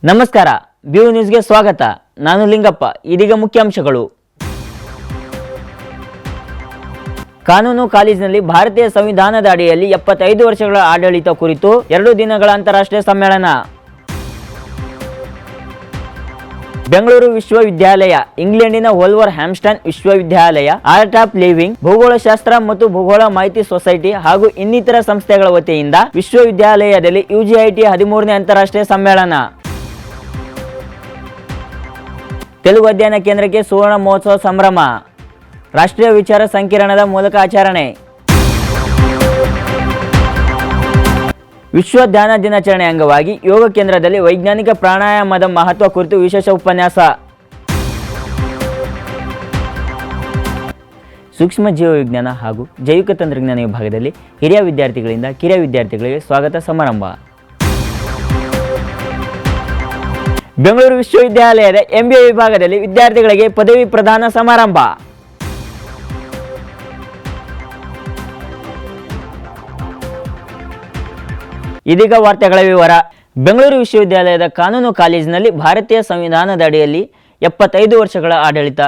ನಮಸ್ಕಾರ, ಬ್ಯೂ ನ್ಯೂಸ್ಗೆ ಸ್ವಾಗತ. ನಾನು ಲಿಂಗಪ್ಪ. ಇದೀಗ ಮುಖ್ಯಾಂಶಗಳು. ಕಾನೂನು ಕಾಲೇಜಿನಲ್ಲಿ ಭಾರತೀಯ ಸಂವಿಧಾನದ ಅಡಿಯಲ್ಲಿ 75 ವರ್ಷಗಳ ಆಡಳಿತ ಕುರಿತು 2 ದಿನಗಳ ಅಂತಾರಾಷ್ಟ್ರೀಯ ಸಮ್ಮೇಳನ. ಬೆಂಗಳೂರು ವಿಶ್ವವಿದ್ಯಾಲಯ, ಇಂಗ್ಲೆಂಡಿನ ವೋಲ್ವರ್ ಹ್ಯಾಮ್ಸ್ಟನ್ ವಿಶ್ವವಿದ್ಯಾಲಯ, ಆರ್ಟ್ ಆಫ್ ಲಿವಿಂಗ್, ಭೂಗೋಳಶಾಸ್ತ್ರ ಮತ್ತು ಭೂಗೋಳ ಮಾಹಿತಿ ಸೊಸೈಟಿ ಹಾಗೂ ಇನ್ನಿತರ ಸಂಸ್ಥೆಗಳ ವತಿಯಿಂದ ವಿಶ್ವವಿದ್ಯಾಲಯದಲ್ಲಿ UGIT 13ನೇ ಅಂತಾರಾಷ್ಟ್ರೀಯ ಸಮ್ಮೇಳನ. ತೆಲುಗು ಅಧ್ಯಯನ ಕೇಂದ್ರಕ್ಕೆ ಸುವರ್ಣ ಮಹೋತ್ಸವ ಸಂಭ್ರಮ. ರಾಷ್ಟ್ರೀಯ ವಿಚಾರ ಸಂಕಿರಣದ ಮೂಲಕ ಆಚರಣೆ. ವಿಶ್ವ ಧ್ಯಾನ ದಿನಾಚರಣೆ ಅಂಗವಾಗಿ ಯೋಗ ಕೇಂದ್ರದಲ್ಲಿ ವೈಜ್ಞಾನಿಕ ಪ್ರಾಣಾಯಾಮದ ಮಹತ್ವ ಕುರಿತು ವಿಶೇಷ ಉಪನ್ಯಾಸ. ಸೂಕ್ಷ್ಮ ಜೀವವಿಜ್ಞಾನ ಹಾಗೂ ಜೈವಿಕ ತಂತ್ರಜ್ಞಾನ ವಿಭಾಗದಲ್ಲಿ ಹಿರಿಯ ವಿದ್ಯಾರ್ಥಿಗಳಿಂದ ಕಿರಿಯ ವಿದ್ಯಾರ್ಥಿಗಳಿಗೆ ಸ್ವಾಗತ ಸಮಾರಂಭ. ಬೆಂಗಳೂರು ವಿಶ್ವವಿದ್ಯಾಲಯದ MBA ವಿಭಾಗದಲ್ಲಿ ವಿದ್ಯಾರ್ಥಿಗಳಿಗೆ ಪದವಿ ಪ್ರದಾನ ಸಮಾರಂಭ. ಇದೀಗ ವಾರ್ತೆಗಳ ವಿವರ. ಬೆಂಗಳೂರು ವಿಶ್ವವಿದ್ಯಾಲಯದ ಕಾನೂನು ಕಾಲೇಜಿನಲ್ಲಿ ಭಾರತೀಯ ಸಂವಿಧಾನದ ಅಡಿಯಲ್ಲಿ 75 ವರ್ಷಗಳ ಆಡಳಿತ,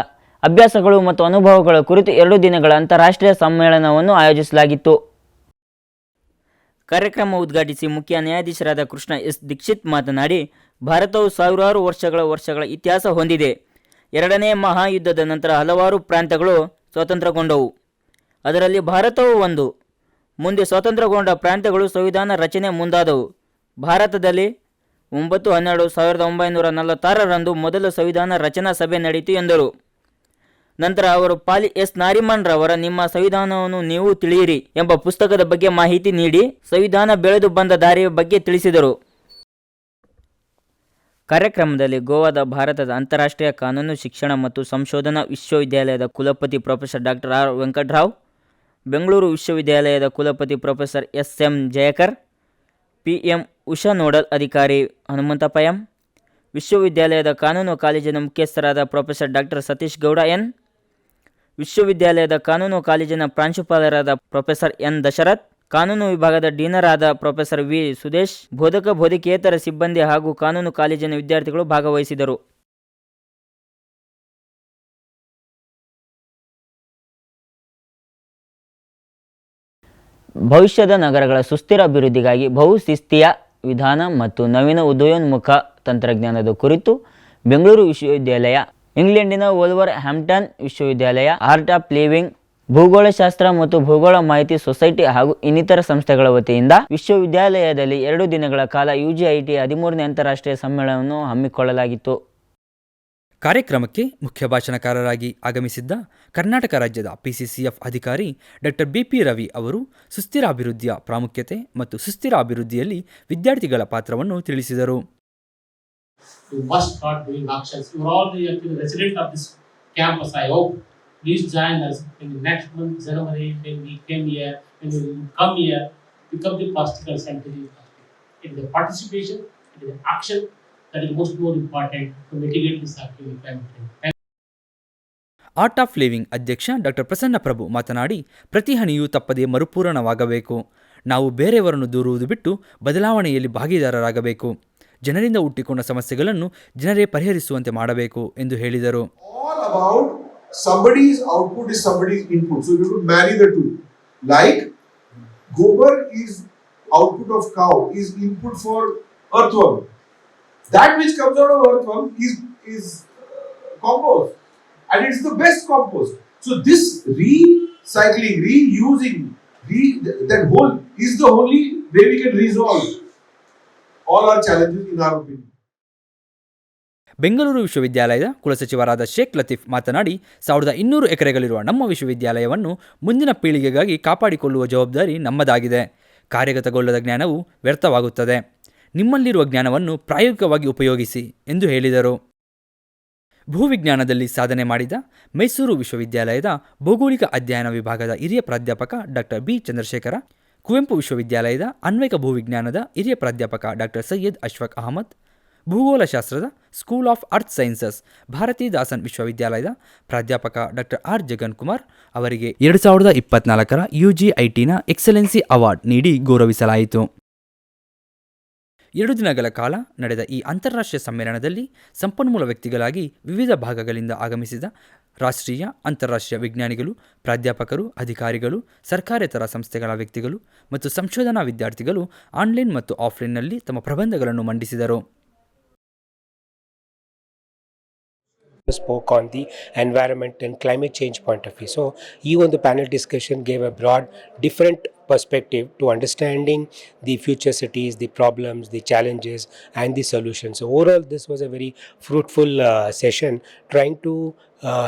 ಅಭ್ಯಾಸಗಳು ಮತ್ತು ಅನುಭವಗಳ ಕುರಿತು 2 ದಿನಗಳ ಅಂತಾರಾಷ್ಟ್ರೀಯ ಸಮ್ಮೇಳನವನ್ನು ಆಯೋಜಿಸಲಾಗಿತ್ತು. ಕಾರ್ಯಕ್ರಮ ಉದ್ಘಾಟಿಸಿ ಮುಖ್ಯ ನ್ಯಾಯಾಧೀಶರಾದ ಕೃಷ್ಣ ಎಸ್ ದೀಕ್ಷಿತ್ ಮಾತನಾಡಿ, ಭಾರತವು ಸಾವಿರಾರು ವರ್ಷಗಳ ಇತಿಹಾಸ ಹೊಂದಿದೆ. 2ನೇ ಮಹಾಯುದ್ಧದ ನಂತರ ಹಲವಾರು ಪ್ರಾಂತ್ಯಗಳು ಸ್ವಾತಂತ್ರ್ಯಗೊಂಡವು. ಅದರಲ್ಲಿ ಭಾರತವು ಒಂದು. ಮುಂದೆ ಸ್ವಾತಂತ್ರ್ಯಗೊಂಡ ಪ್ರಾಂತ್ಯಗಳು ಸಂವಿಧಾನ ರಚನೆ ಮುಂದಾದವು. ಭಾರತದಲ್ಲಿ 9/12/1946 ಮೊದಲು ಸಂವಿಧಾನ ರಚನಾ ಸಭೆ ನಡೆಯಿತು ಎಂದರು. ನಂತರ ಅವರು ಪಾಲಿ ಎಸ್ ನಾರಿಮನ್ ರವರ ನಿಮ್ಮ ಸಂವಿಧಾನವನ್ನು ನೀವು ತಿಳಿಯಿರಿ ಎಂಬ ಪುಸ್ತಕದ ಬಗ್ಗೆ ಮಾಹಿತಿ ನೀಡಿ ಸಂವಿಧಾನ ಬೆಳೆದು ಬಂದ ದಾರಿಯ ಬಗ್ಗೆ ತಿಳಿಸಿದರು. ಕಾರ್ಯಕ್ರಮದಲ್ಲಿ ಗೋವಾದ ಭಾರತದ ಅಂತಾರಾಷ್ಟ್ರೀಯ ಕಾನೂನು ಶಿಕ್ಷಣ ಮತ್ತು ಸಂಶೋಧನಾ ವಿಶ್ವವಿದ್ಯಾಲಯದ ಕುಲಪತಿ professor doctor R Venkatarao, Bengaluru ವಿಶ್ವವಿದ್ಯಾಲಯದ ಕುಲಪತಿ professor SM Jayakar, PM Usha nodal ಅಧಿಕಾರಿ ಹನುಮಂತಪ್ಪ ಎಂ, ವಿಶ್ವವಿದ್ಯಾಲಯದ ಕಾನೂನು ಕಾಲೇಜಿನ ಮುಖ್ಯಸ್ಥರಾದ professor doctor Satish Gowda N, ವಿಶ್ವವಿದ್ಯಾಲಯದ ಕಾನೂನು ಕಾಲೇಜಿನ ಪ್ರಾಂಶುಪಾಲರಾದ ಪ್ರೊಫೆಸರ್ N ದಶರಥ್, ಕಾನೂನು ವಿಭಾಗದ ಡೀನರಾದ ಪ್ರೊಫೆಸರ್ V ಸುದೇಶ್, ಬೋಧಕ ಬೋಧಕೇತರ ಸಿಬ್ಬಂದಿ ಹಾಗೂ ಕಾನೂನು ಕಾಲೇಜಿನ ವಿದ್ಯಾರ್ಥಿಗಳು ಭಾಗವಹಿಸಿದರು. ಭವಿಷ್ಯದ ನಗರಗಳ ಸುಸ್ಥಿರ ಅಭಿವೃದ್ಧಿಗಾಗಿ ಬಹುಶಿಸ್ತೀಯ ವಿಧಾನ ಮತ್ತು ನವೀನ ಉದಯೋನ್ಮುಖ ತಂತ್ರಜ್ಞಾನದ ಕುರಿತು ಬೆಂಗಳೂರು ವಿಶ್ವವಿದ್ಯಾಲಯ, ಇಂಗ್ಲೆಂಡಿನ ವೋಲ್ವರ್ ಹ್ಯಾಮ್ಸ್ಟನ್ ವಿಶ್ವವಿದ್ಯಾಲಯ, ಆರ್ಟ್ ಆಫ್ ಲಿವಿಂಗ್, ಭೂಗೋಳಶಾಸ್ತ್ರ ಮತ್ತು ಭೂಗೋಳ ಮಾಹಿತಿ ಸೊಸೈಟಿ ಹಾಗೂ ಇನ್ನಿತರ ಸಂಸ್ಥೆಗಳ ವತಿಯಿಂದ ವಿಶ್ವವಿದ್ಯಾಲಯದಲ್ಲಿ 2 ದಿನಗಳ ಕಾಲ UGIT 13ನೇ ಅಂತಾರಾಷ್ಟ್ರೀಯ ಸಮ್ಮೇಳನವನ್ನು ಹಮ್ಮಿಕೊಳ್ಳಲಾಗಿತ್ತು. ಕಾರ್ಯಕ್ರಮಕ್ಕೆ ಮುಖ್ಯ ಭಾಷಣಕಾರರಾಗಿ ಆಗಮಿಸಿದ್ದ ಕರ್ನಾಟಕ ರಾಜ್ಯದ PCCF ಅಧಿಕಾರಿ ಡಾಕ್ಟರ್ BP ರವಿ ಅವರು ಸುಸ್ಥಿರ ಅಭಿವೃದ್ಧಿಯ ಪ್ರಾಮುಖ್ಯತೆ ಮತ್ತು ಸುಸ್ಥಿರ ಅಭಿವೃದ್ಧಿಯಲ್ಲಿ ವಿದ್ಯಾರ್ಥಿಗಳ ಪಾತ್ರವನ್ನು ತಿಳಿಸಿದರು. You must start doing actions. You are all the resident of this campus. I hope please join us in the next month, January, when we came here, when we come here, become the plastical center. It is the participation, it is the action that is most more important to mitigate this active climate change. Art of living ಅಧ್ಯಕ್ಷ doctor Prasanna ಪ್ರಭು ಮಾತನಾಡಿ, ಪ್ರತಿ ಹನಿಯೂ ತಪ್ಪದೇ ಮರುಪೂರಣವಾಗಬೇಕು. ನಾವು ಬೇರೆಯವರನ್ನು ದೂರುವುದು ಬಿಟ್ಟು ಬದಲಾವಣೆಯಲ್ಲಿ ಭಾಗಿದಾರರಾಗಬೇಕು. ಜನರಿಂದ ಹುಟ್ಟಿಕೊಂಡ ಸಮಸ್ಯೆಗಳನ್ನು ಜನರೇ ಪರಿಹರಿಸುವಂತೆ ಮಾಡಬೇಕು ಎಂದು ಹೇಳಿದರು. All about somebody's output is somebody's input, so you have to marry the two. Like gobar is output of cow, is input for earthworm. That which comes out of earthworm is compost, and it's the best compost. So this recycling, reusing, that whole is the only way we can resolve all our challenges in our opinion. Bengaluru ವಿಶ್ವವಿದ್ಯಾಲಯದ ಕುಲಸಚಿವರಾದ ಶೇಖ್ ಲತೀಫ್ ಮಾತನಾಡಿ, 1200 ಎಕರೆಗಳಿರುವ ನಮ್ಮ ವಿಶ್ವವಿದ್ಯಾಲಯವನ್ನು ಮುಂದಿನ ಪೀಳಿಗೆಗಾಗಿ ಕಾಪಾಡಿಕೊಳ್ಳುವ ಜವಾಬ್ದಾರಿ ನಮ್ಮದಾಗಿದೆ. ಕಾರ್ಯಗತಗೊಳ್ಳದ ಜ್ಞಾನವು ವ್ಯರ್ಥವಾಗುತ್ತದೆ. ನಿಮ್ಮಲ್ಲಿರುವ ಜ್ಞಾನವನ್ನು ಪ್ರಾಯೋಗಿಕವಾಗಿ ಉಪಯೋಗಿಸಿ ಎಂದು ಹೇಳಿದರು. ಭೂವಿಜ್ಞಾನದಲ್ಲಿ ಸಾಧನೆ ಮಾಡಿದ ಮೈಸೂರು ವಿಶ್ವವಿದ್ಯಾಲಯದ ಭೌಗೋಳಿಕ ಅಧ್ಯಯನ ವಿಭಾಗದ ಹಿರಿಯ ಪ್ರಾಧ್ಯಾಪಕ ಡಾಕ್ಟರ್ B ಚಂದ್ರಶೇಖರ, ಕುವೆಂಪು ವಿಶ್ವವಿದ್ಯಾಲಯದ ಅನ್ವಯಿಕ ಭೂವಿಜ್ಞಾನದ ಹಿರಿಯ ಪ್ರಾಧ್ಯಾಪಕ ಡಾಕ್ಟರ್ ಸೈಯದ್ ಅಶ್ಫಾಕ್ ಅಹಮದ್, ಭೂಗೋಳಶಾಸ್ತ್ರದ school of earth sciences Bharathidasan ವಿಶ್ವವಿದ್ಯಾಲಯದ ಪ್ರಾಧ್ಯಾಪಕ ಡಾಕ್ಟರ್ R ಜಗನ್ ಕುಮಾರ್ ಅವರಿಗೆ 2024 UGITನ ಎಕ್ಸಲೆನ್ಸಿ ಅವಾರ್ಡ್ ನೀಡಿ ಗೌರವಿಸಲಾಯಿತು. 2 ದಿನಗಳ ಕಾಲ ನಡೆದ ಈ ಅಂತಾರಾಷ್ಟ್ರೀಯ ಸಮ್ಮೇಳನದಲ್ಲಿ ಸಂಪನ್ಮೂಲ ವ್ಯಕ್ತಿಗಳಾಗಿ ವಿವಿಧ ಭಾಗಗಳಿಂದ ಆಗಮಿಸಿದ ರಾಷ್ಟ್ರೀಯ ಅಂತಾರಾಷ್ಟ್ರೀಯ ವಿಜ್ಞಾನಿಗಳು, ಪ್ರಾಧ್ಯಾಪಕರು, ಅಧಿಕಾರಿಗಳು, ಸರ್ಕಾರೇತರ ಸಂಸ್ಥೆಗಳ ವ್ಯಕ್ತಿಗಳು ಮತ್ತು ಸಂಶೋಧನಾ ವಿದ್ಯಾರ್ಥಿಗಳು ಆನ್ಲೈನ್ ಮತ್ತು ಆಫ್ಲೈನ್ನಲ್ಲಿ ತಮ್ಮ ಪ್ರಬಂಧಗಳನ್ನು ಮಂಡಿಸಿದರು. Spoke on the environment and climate change point of view. So even the panel discussion gave a broad, different perspective to understanding the future cities, the problems, the challenges, and the solutions. So overall, this was a very fruitful session, trying to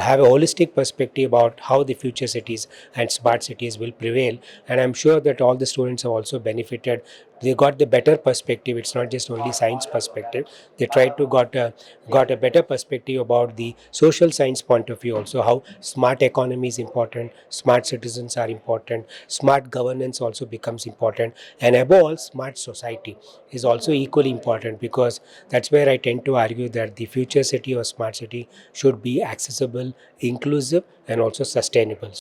have a holistic perspective about how the future cities and smart cities will prevail. And I'm sure that all the students have also benefited. They got the better perspective. It's not just only science perspective. They tried to got a better perspective about the social science point of view also, how smart economy is important, smart citizens are important, smart governance also becomes important, and above all, smart society is also equally important, because that's where I tend to argue that the future city or smart city should be accessible, inclusive, and also sustainable.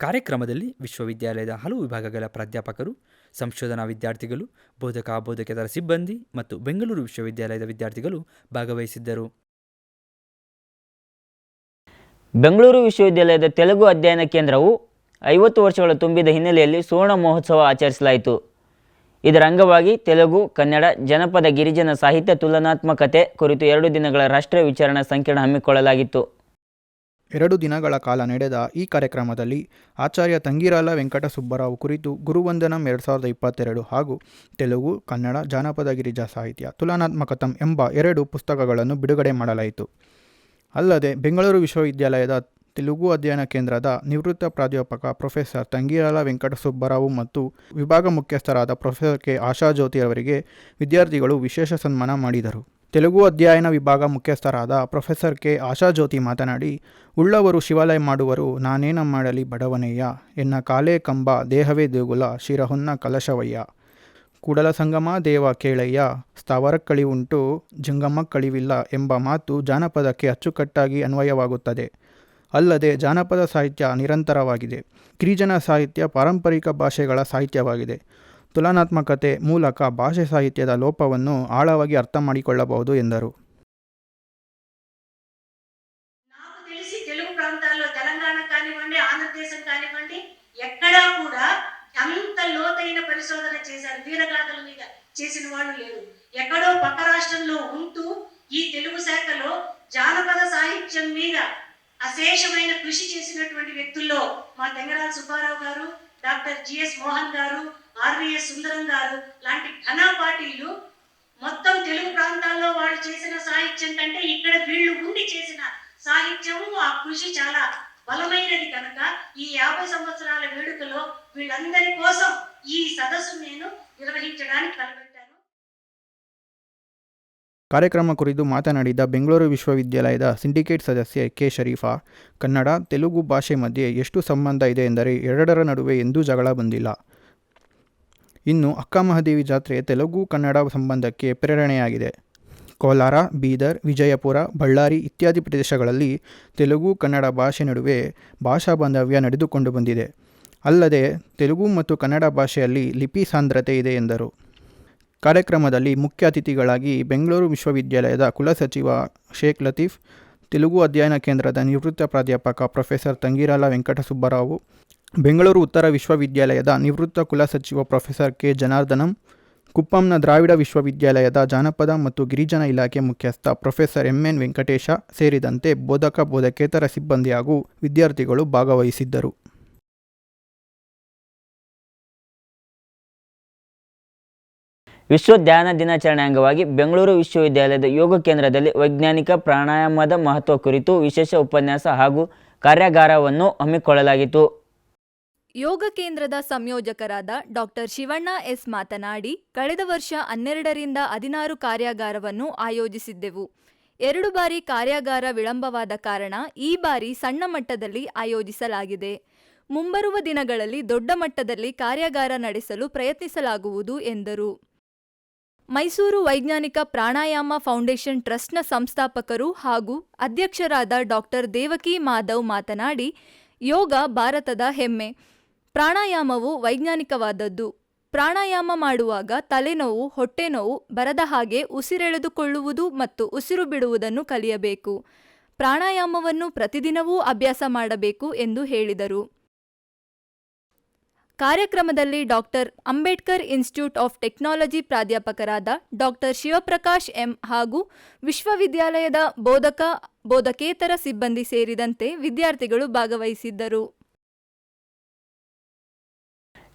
ಕಾರ್ಯಕ್ರಮದಲ್ಲಿ ವಿಶ್ವವಿದ್ಯಾಲಯದ ಹಲವು ವಿಭಾಗಗಳ ಪ್ರಾಧ್ಯಾಪಕರು, ಸಂಶೋಧನಾ ವಿದ್ಯಾರ್ಥಿಗಳು, ಬೋಧಕೇತರ ಸಿಬ್ಬಂದಿ ಮತ್ತು ಬೆಂಗಳೂರು ವಿಶ್ವವಿದ್ಯಾಲಯದ ವಿದ್ಯಾರ್ಥಿಗಳು ಭಾಗವಹಿಸಿದ್ದರು. ಬೆಂಗಳೂರು ವಿಶ್ವವಿದ್ಯಾಲಯದ ತೆಲುಗು ಅಧ್ಯಯನ ಕೇಂದ್ರವು 50 ವರ್ಷಗಳು ತುಂಬಿದ ಹಿನ್ನೆಲೆಯಲ್ಲಿ ಸುವರ್ಣ ಮಹೋತ್ಸವ ಆಚರಿಸಲಾಯಿತು. ಇದರ ಅಂಗವಾಗಿ ತೆಲುಗು, ಕನ್ನಡ, ಜನಪದ, ಗಿರಿಜನ ಸಾಹಿತ್ಯ ತುಲನಾತ್ಮಕತೆ ಕುರಿತು 2 ದಿನಗಳ ರಾಷ್ಟ್ರೀಯ ವಿಚಾರಣಾ ಸಂಕಿರಣ ಹಮ್ಮಿಕೊಳ್ಳಲಾಗಿತ್ತು. 2 ದಿನಗಳ ಕಾಲ ನಡೆದ ಈ ಕಾರ್ಯಕ್ರಮದಲ್ಲಿ ಆಚಾರ್ಯ ತಂಗಿರಾಲ ವೆಂಕಟ ಸುಬ್ಬರಾವ್ ಕುರಿತು ಗುರುವಂದನಂ 2022 ಹಾಗೂ ತೆಲುಗು, ಕನ್ನಡ, ಜಾನಪದ, ಗಿರಿಜಾ ಸಾಹಿತ್ಯ ತುಲನಾತ್ಮಕತಂ ಎಂಬ 2 ಪುಸ್ತಕಗಳನ್ನು ಬಿಡುಗಡೆ ಮಾಡಲಾಯಿತು. ಅಲ್ಲದೆ ಬೆಂಗಳೂರು ವಿಶ್ವವಿದ್ಯಾಲಯದ ತೆಲುಗು ಅಧ್ಯಯನ ಕೇಂದ್ರದ ನಿವೃತ್ತ ಪ್ರಾಧ್ಯಾಪಕ ಪ್ರೊಫೆಸರ್ ತಂಗಿರಾಲ ವೆಂಕಟ ಸುಬ್ಬರಾವು ಮತ್ತು ವಿಭಾಗ ಮುಖ್ಯಸ್ಥರಾದ ಪ್ರೊಫೆಸರ್ ಕೆ ಆಶಾಜ್ಯೋತಿ ಅವರಿಗೆ ವಿದ್ಯಾರ್ಥಿಗಳು ವಿಶೇಷ ಸನ್ಮಾನ ಮಾಡಿದರು. ತೆಲುಗು ಅಧ್ಯಯನ ವಿಭಾಗ ಮುಖ್ಯಸ್ಥರಾದ ಪ್ರೊಫೆಸರ್ ಕೆ ಆಶಾಜ್ಯೋತಿ ಮಾತನಾಡಿ, ಉಳ್ಳವರು ಶಿವಾಲಯ ಮಾಡುವರು, ನಾನೇನ ಮಾಡಲಿ ಬಡವನೆಯ, ಎನ್ನ ಕಾಲೇ ಕಂಬ ದೇಹವೇ ದೇಗುಲ, ಶಿರಹೊನ್ನ ಕಲಶವಯ್ಯ, ಕೂಡಲ ಸಂಗಮ ದೇವ ಕೇಳಯ್ಯ, ಸ್ಥಾವರಕ್ಕಳಿವುಂಟು ಜಂಗಮಕ್ಕಳಿವಿಲ್ಲ ಎಂಬ ಮಾತು ಜಾನಪದಕ್ಕೆ ಅಚ್ಚುಕಟ್ಟಾಗಿ ಅನ್ವಯವಾಗುತ್ತದೆ. ಅಲ್ಲದೆ ಜಾನಪದ ಸಾಹಿತ್ಯ ನಿರಂತರವಾಗಿದೆ. ಗಿರಿಜನ ಸಾಹಿತ್ಯ ಪಾರಂಪರಿಕ ಭಾಷೆಗಳ ಸಾಹಿತ್ಯವಾಗಿದೆ. ತುಲನಾತ್ಮಕತೆ ಮೂಲಕ ಭಾಷೆ ಸಾಹಿತ್ಯದ ಲೋಪವನ್ನು ಆಳವಾಗಿ ಅರ್ಥ ಮಾಡಿಕೊಳ್ಳಬಹುದು ಎಂದರು. నాకు తెలిసి తెలుగు ప్రాంతాల్లో తెలంగాణ కానివ్వండి, ఆంధ్రదేశం కానివ్వండి, ఎక్కడా కూడా అంత లోతైన పరిశోధన చేశారు, వీరగాథల మీద చేసిన వాళ్ళు లేరు. ఎక్కడో పక్క రాష్ట్రంలో ఉంటూ ఈ తెలుగు శాఖలో జానపద సాహిత్యం మీద అశేషమైన కృషి చేసినటువంటి వ్యక్తుల్లో మా తెంగరాల సుబ్బారావు గారు, డాక్టర్ జిఎస్ మోహన్ గారు, ఆర్వీఎస్ సుందరం గారు లాంటి ఘనపాఠీలు మొత్తం తెలుగు ప్రాంతాల్లో వాళ్ళు చేసిన సాహిత్యం కంటే ఇక్కడ వీళ్ళు ఉండి చేసిన సాహిత్యము, ఆ కృషి చాలా బలమైనది కనుక ఈ 50 సంవత్సరాల వేడుకలో వీళ్ళందరి కోసం ఈ సదస్సు నేను నిర్వహించడానికి తలపెట్టాను. ಕಾರ್ಯಕ್ರಮ ಕುರಿತು ಮಾತನಾಡಿದ ಬೆಂಗಳೂರು ವಿಶ್ವವಿದ್ಯಾಲಯದ ಸಿಂಡಿಕೇಟ್ ಸದಸ್ಯೆ ಕೆ ಶರೀಫಾ, ಕನ್ನಡ, ತೆಲುಗು ಭಾಷೆ ಮಧ್ಯೆ ಎಷ್ಟು ಸಂಬಂಧ ಇದೆ ಎಂದರೆ ಎರಡರ ನಡುವೆ ಎಂದೂ ಜಗಳ ಬಂದಿಲ್ಲ. ಇನ್ನು ಅಕ್ಕಮಹಾದೇವಿ ಜಾತ್ರೆ ತೆಲುಗು ಕನ್ನಡ ಸಂಬಂಧಕ್ಕೆ ಪ್ರೇರಣೆಯಾಗಿದೆ. ಕೋಲಾರ, ಬೀದರ್, ವಿಜಯಪುರ, ಬಳ್ಳಾರಿ ಇತ್ಯಾದಿ ಪ್ರದೇಶಗಳಲ್ಲಿ ತೆಲುಗು ಕನ್ನಡ ಭಾಷೆ ನಡುವೆ ಭಾಷಾ ಬಾಂಧವ್ಯ ನಡೆದುಕೊಂಡು ಬಂದಿದೆ. ಅಲ್ಲದೆ ತೆಲುಗು ಮತ್ತು ಕನ್ನಡ ಭಾಷೆಯಲ್ಲಿ ಲಿಪಿ ಸಾಂದ್ರತೆ ಇದೆ ಎಂದರು. ಕಾರ್ಯಕ್ರಮದಲ್ಲಿ ಮುಖ್ಯ ಅತಿಥಿಗಳಾಗಿ ಬೆಂಗಳೂರು ವಿಶ್ವವಿದ್ಯಾಲಯದ ಕುಲಸಚಿವ ಶೇಖ್ ಲತೀಫ್, ತೆಲುಗು ಅಧ್ಯಯನ ಕೇಂದ್ರದ ನಿವೃತ್ತ ಪ್ರಾಧ್ಯಾಪಕ ಪ್ರೊಫೆಸರ್ ತಂಗಿರಾಲ ವೆಂಕಟ ಸುಬ್ಬರಾವು, ಬೆಂಗಳೂರು ಉತ್ತರ ವಿಶ್ವವಿದ್ಯಾಲಯದ ನಿವೃತ್ತ ಕುಲಸಚಿವ ಪ್ರೊಫೆಸರ್ ಕೆ ಜನಾರ್ದನಂ, ಕುಪ್ಪಂನ ದ್ರಾವಿಡ ವಿಶ್ವವಿದ್ಯಾಲಯದ ಜಾನಪದ ಮತ್ತು ಗಿರಿಜನ ಇಲಾಖೆ ಮುಖ್ಯಸ್ಥ ಪ್ರೊಫೆಸರ್ ಎಂಎನ್ ವೆಂಕಟೇಶ ಸೇರಿದಂತೆ ಬೋಧಕೇತರ ಸಿಬ್ಬಂದಿ ಹಾಗೂ ವಿದ್ಯಾರ್ಥಿಗಳು ಭಾಗವಹಿಸಿದ್ದರು. ವಿಶ್ವ ಧ್ಯಾನ ದಿನಾಚರಣೆ ಅಂಗವಾಗಿ ಬೆಂಗಳೂರು ವಿಶ್ವವಿದ್ಯಾಲಯದ ಯೋಗ ಕೇಂದ್ರದಲ್ಲಿ ವೈಜ್ಞಾನಿಕ ಪ್ರಾಣಾಯಾಮದ ಮಹತ್ವ ಕುರಿತು ವಿಶೇಷ ಉಪನ್ಯಾಸ ಹಾಗೂ ಕಾರ್ಯಾಗಾರವನ್ನು ಹಮ್ಮಿಕೊಳ್ಳಲಾಗಿತ್ತು. ಯೋಗ ಕೇಂದ್ರದ ಸಂಯೋಜಕರಾದ ಡಾಕ್ಟರ್ ಶಿವಣ್ಣ ಎಸ್ ಮಾತನಾಡಿ, ಕಳೆದ ವರ್ಷ 12ರಿಂದ 16 ಕಾರ್ಯಾಗಾರವನ್ನು ಆಯೋಜಿಸಿದ್ದೆವು. 2 ಬಾರಿ ಕಾರ್ಯಾಗಾರ ವಿಳಂಬವಾದ ಕಾರಣ ಈ ಬಾರಿ ಸಣ್ಣ ಮಟ್ಟದಲ್ಲಿ ಆಯೋಜಿಸಲಾಗಿದೆ. ಮುಂಬರುವ ದಿನಗಳಲ್ಲಿ ದೊಡ್ಡ ಮಟ್ಟದಲ್ಲಿ ಕಾರ್ಯಾಗಾರ ನಡೆಸಲು ಪ್ರಯತ್ನಿಸಲಾಗುವುದು ಎಂದರು. ಮೈಸೂರು ವೈಜ್ಞಾನಿಕ ಪ್ರಾಣಾಯಾಮ ಫೌಂಡೇಶನ್ ಟ್ರಸ್ಟ್ನ ಸಂಸ್ಥಾಪಕರು ಹಾಗೂ ಅಧ್ಯಕ್ಷರಾದ ಡಾಕ್ಟರ್ ದೇವಕಿ ಮಾಧವ್ ಮಾತನಾಡಿ, ಯೋಗ ಭಾರತದ ಹೆಮ್ಮೆ. ಪ್ರಾಣಾಯಾಮವು ವೈಜ್ಞಾನಿಕವಾದದ್ದು. ಪ್ರಾಣಾಯಾಮ ಮಾಡುವಾಗ ತಲೆನೋವು, ಹೊಟ್ಟೆನೋವು ಬರದ ಹಾಗೆ ಉಸಿರೆಳೆದುಕೊಳ್ಳುವುದು ಮತ್ತು ಉಸಿರು ಬಿಡುವುದನ್ನು ಕಲಿಯಬೇಕು. ಪ್ರಾಣಾಯಾಮವನ್ನು ಪ್ರತಿದಿನವೂ ಅಭ್ಯಾಸ ಮಾಡಬೇಕು ಎಂದು ಹೇಳಿದರು. ಕಾರ್ಯಕ್ರಮದಲ್ಲಿ doctor Ambedkar institute of technology ಪ್ರಾಧ್ಯಾಪಕರಾದ ಡಾಕ್ಟರ್ ಶಿವಪ್ರಕಾಶ್ ಎಂ ಹಾಗೂ ವಿಶ್ವವಿದ್ಯಾಲಯದ ಬೋಧಕೇತರ ಸಿಬ್ಬಂದಿ ಸೇರಿದಂತೆ ವಿದ್ಯಾರ್ಥಿಗಳು ಭಾಗವಹಿಸಿದ್ದರು.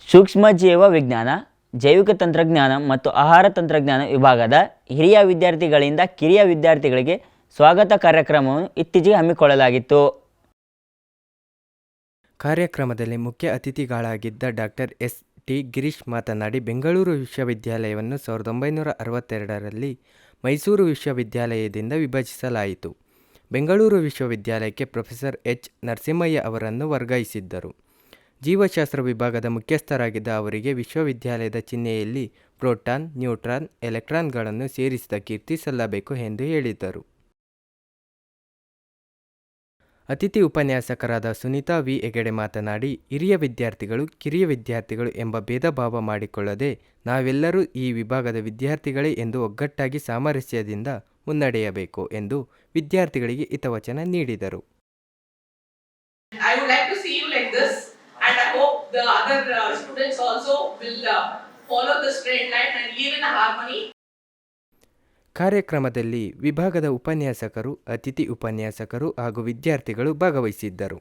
ಸೂಕ್ಷ್ಮ ಜೀವ ವಿಜ್ಞಾನ, ಜೈವಿಕ ತಂತ್ರಜ್ಞಾನ ಮತ್ತು ಆಹಾರ ತಂತ್ರಜ್ಞಾನ ವಿಭಾಗದ ಹಿರಿಯ ವಿದ್ಯಾರ್ಥಿಗಳಿಂದ ಕಿರಿಯ ವಿದ್ಯಾರ್ಥಿಗಳಿಗೆ ಸ್ವಾಗತ ಕಾರ್ಯಕ್ರಮವನ್ನು ಇತ್ತೀಚೆಗೆ ಹಮ್ಮಿಕೊಳ್ಳಲಾಗಿತ್ತು. ಕಾರ್ಯಕ್ರಮದಲ್ಲಿ ಮುಖ್ಯ ಅತಿಥಿಗಳಾಗಿದ್ದ ಡಾಕ್ಟರ್ ಎಸ್.ಟಿ. ಗಿರೀಶ್ ಮಾತನಾಡಿ, ಬೆಂಗಳೂರು ವಿಶ್ವವಿದ್ಯಾಲಯವನ್ನು 1962ರಲ್ಲಿ ಮೈಸೂರು ವಿಶ್ವವಿದ್ಯಾಲಯದಿಂದ ವಿಭಜಿಸಲಾಯಿತು. ಬೆಂಗಳೂರು ವಿಶ್ವವಿದ್ಯಾಲಯಕ್ಕೆ ಪ್ರೊಫೆಸರ್ ಎಚ್. ನರಸಿಂಹಯ್ಯ ಅವರನ್ನು ವರ್ಗಾಯಿಸಿದ್ದರು. ಜೀವಶಾಸ್ತ್ರ ವಿಭಾಗದ ಮುಖ್ಯಸ್ಥರಾಗಿದ್ದ ಅವರಿಗೆ ವಿಶ್ವವಿದ್ಯಾಲಯದ ಚಿಹ್ನೆಯಲ್ಲಿ ಪ್ರೋಟಾನ್, ನ್ಯೂಟ್ರಾನ್, ಎಲೆಕ್ಟ್ರಾನ್ಗಳನ್ನು ಸೇರಿಸಿದ ಕೀರ್ತಿ ಸಲ್ಲಬೇಕು ಎಂದು ಹೇಳಿದರು. ಅತಿಥಿ ಉಪನ್ಯಾಸಕರಾದ ಸುನೀತಾ ವಿ. ಹೆಗಡೆ ಮಾತನಾಡಿ, ಹಿರಿಯ ವಿದ್ಯಾರ್ಥಿಗಳು, ಕಿರಿಯ ವಿದ್ಯಾರ್ಥಿಗಳು ಎಂಬ ಭೇದ ಭಾವ ಮಾಡಿಕೊಳ್ಳದೆ ನಾವೆಲ್ಲರೂ ಈ ವಿಭಾಗದ ವಿದ್ಯಾರ್ಥಿಗಳೇ ಎಂದು ಒಗ್ಗಟ್ಟಾಗಿ ಸಾಮರಸ್ಯದಿಂದ ಮುನ್ನಡೆಯಬೇಕು ಎಂದು ವಿದ್ಯಾರ್ಥಿಗಳಿಗೆ ಹಿತವಚನ ನೀಡಿದರು. I would like to see you like this, and I hope the other students also will follow the straight line and live in harmony. ಕಾರ್ಯಕ್ರಮದಲ್ಲಿ ವಿಭಾಗದ ಉಪನ್ಯಾಸಕರು, ಅತಿಥಿ ಉಪನ್ಯಾಸಕರು ಹಾಗೂ ವಿದ್ಯಾರ್ಥಿಗಳು ಭಾಗವಹಿಸಿದ್ದರು.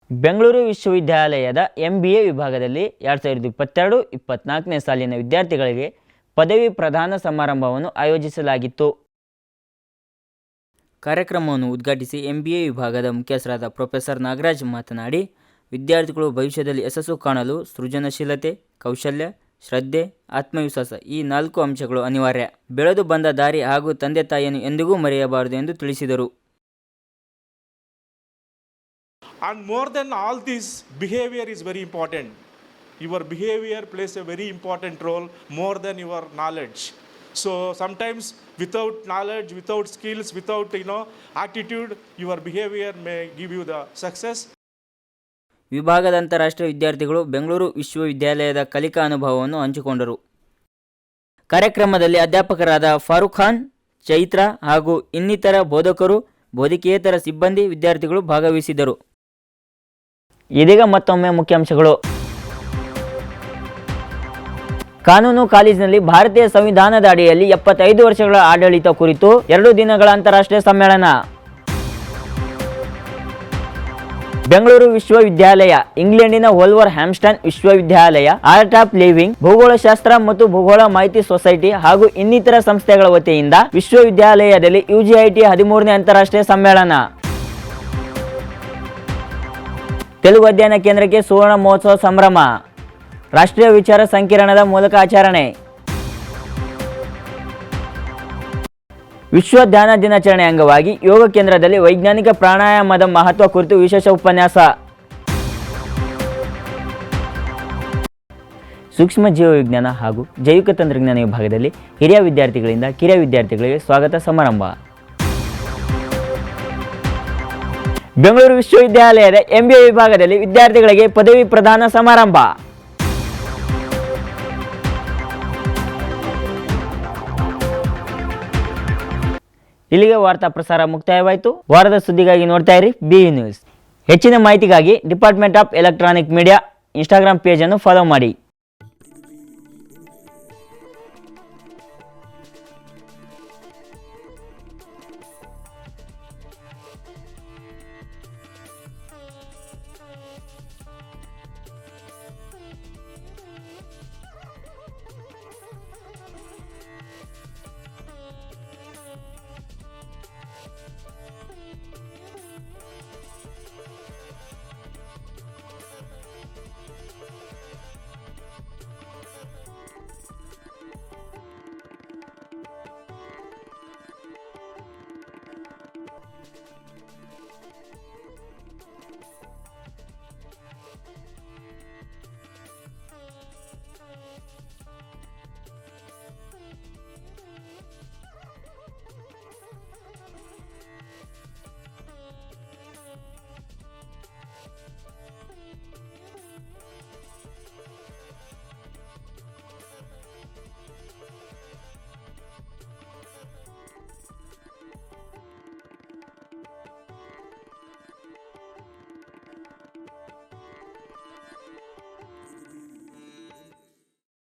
ಬೆಂಗಳೂರು ವಿಶ್ವವಿದ್ಯಾಲಯದ MBA ವಿಭಾಗದಲ್ಲಿ 2022-24ನೇ ಸಾಲಿನ ವಿದ್ಯಾರ್ಥಿಗಳಿಗೆ ಪದವಿ ಪ್ರದಾನ ಸಮಾರಂಭವನ್ನು ಆಯೋಜಿಸಲಾಗಿತ್ತು. ಕಾರ್ಯಕ್ರಮವನ್ನು ಉದ್ಘಾಟಿಸಿ MBA ವಿಭಾಗದ ಮುಖ್ಯಸ್ಥರಾದ ಪ್ರೊಫೆಸರ್ ನಾಗರಾಜ್ ಮಾತನಾಡಿ, ವಿದ್ಯಾರ್ಥಿಗಳು ಭವಿಷ್ಯದಲ್ಲಿ ಯಶಸ್ಸು ಕಾಣಲು ಸೃಜನಶೀಲತೆ, ಕೌಶಲ್ಯ, ಶ್ರದ್ಧೆ, ಆತ್ಮವಿಶ್ವಾಸ ಈ 4 ಅಂಶಗಳು ಅನಿವಾರ್ಯ. ಬೆಳೆದು ಬಂದ ದಾರಿ ಹಾಗೂ ತಂದೆ ತಾಯಿಯನ್ನು ಎಂದಿಗೂ ಮರೆಯಬಾರದು ಎಂದು ತಿಳಿಸಿದರು. And more than all this, behavior is very important. Your behavior plays a very important role more than your knowledge. So sometimes without knowledge, without skills, without attitude, your behavior may give you the success. ವಿಭಾಗದ ಅಂತಾರಾಷ್ಟ್ರೀಯ ವಿದ್ಯಾರ್ಥಿಗಳು ಬೆಂಗಳೂರು ವಿಶ್ವವಿದ್ಯಾಲಯದ ಕಲಿಕಾ ಅನುಭವವನ್ನು ಹಂಚಿಕೊಂಡರು. ಕಾರ್ಯಕ್ರಮದಲ್ಲಿ ಅಧ್ಯಾಪಕರಾದ ಫಾರೂಕ್ ಖಾನ್, ಚೈತ್ರ ಹಾಗೂ ಇನ್ನಿತರ ಬೋಧಕರು, ಬೋಧಕೇತರ ಸಿಬ್ಬಂದಿ, ವಿದ್ಯಾರ್ಥಿಗಳು ಭಾಗವಹಿಸಿದ್ದರು. ಇದೀಗ ಮತ್ತೊಮ್ಮೆ ಮುಖ್ಯಾಂಶಗಳು. ಕಾನೂನು ಕಾಲೇಜಿನಲ್ಲಿ ಭಾರತೀಯ ಸಂವಿಧಾನದ ಅಡಿಯಲ್ಲಿ 75 ವರ್ಷಗಳ ಆಡಳಿತ ಕುರಿತು 2 ದಿನಗಳ ಅಂತಾರಾಷ್ಟ್ರೀಯ ಸಮ್ಮೇಳನ. ಬೆಂಗಳೂರು ವಿಶ್ವವಿದ್ಯಾಲಯ, ಇಂಗ್ಲೆಂಡಿನ ವೋಲ್ವರ್ ಹ್ಯಾಮ್ಸ್ಟನ್ ವಿಶ್ವವಿದ್ಯಾಲಯ, ಆರ್ಟ್ ಆಫ್ ಲಿವಿಂಗ್, ಭೂಗೋಳಶಾಸ್ತ್ರ ಮತ್ತು ಭೂಗೋಳ ಮಾಹಿತಿ ಸೊಸೈಟಿ ಹಾಗೂ ಇನ್ನಿತರ ಸಂಸ್ಥೆಗಳ ವತಿಯಿಂದ ವಿಶ್ವವಿದ್ಯಾಲಯದಲ್ಲಿ UGIT 13ನೇ ಅಂತಾರಾಷ್ಟ್ರೀಯ ಸಮ್ಮೇಳನ. ತೆಲುಗು ಅಧ್ಯಯನ ಕೇಂದ್ರಕ್ಕೆ ಸುವರ್ಣ ಮಹೋತ್ಸವ ಸಂಭ್ರಮ. ರಾಷ್ಟ್ರೀಯ ವಿಚಾರ ಸಂಕಿರಣದ ಮೂಲಕ ಆಚರಣೆ. ವಿಶ್ವ ಧ್ಯಾನ ದಿನಾಚರಣೆ ಅಂಗವಾಗಿ ಯೋಗ ಕೇಂದ್ರದಲ್ಲಿ ವೈಜ್ಞಾನಿಕ ಪ್ರಾಣಾಯಾಮದ ಮಹತ್ವ ಕುರಿತು ವಿಶೇಷ ಉಪನ್ಯಾಸ. ಸೂಕ್ಷ್ಮ ಜೀವವಿಜ್ಞಾನ ಹಾಗೂ ಜೈವಿಕ ತಂತ್ರಜ್ಞಾನ ವಿಭಾಗದಲ್ಲಿ ಹಿರಿಯ ವಿದ್ಯಾರ್ಥಿಗಳಿಂದ ಕಿರಿಯ ವಿದ್ಯಾರ್ಥಿಗಳಿಗೆ ಸ್ವಾಗತ ಸಮಾರಂಭ. ಬೆಂಗಳೂರು ವಿಶ್ವವಿದ್ಯಾಲಯದ MBA ವಿಭಾಗದಲ್ಲಿ ವಿದ್ಯಾರ್ಥಿಗಳಿಗೆ ಪದವಿ ಪ್ರದಾನ ಸಮಾರಂಭ. ಇಲ್ಲಿಗೆ ವಾರ್ತಾ ಪ್ರಸಾರ ಮುಕ್ತಾಯವಾಯಿತು. ವಾರದ ಸುದ್ದಿಗಾಗಿ ನೋಡ್ತಾ ಇರಿ BE ನ್ಯೂಸ್. ಹೆಚ್ಚಿನ ಮಾಹಿತಿಗಾಗಿ department of electronic media Instagram ಪೇಜನ್ನು ಫಾಲೋ ಮಾಡಿ.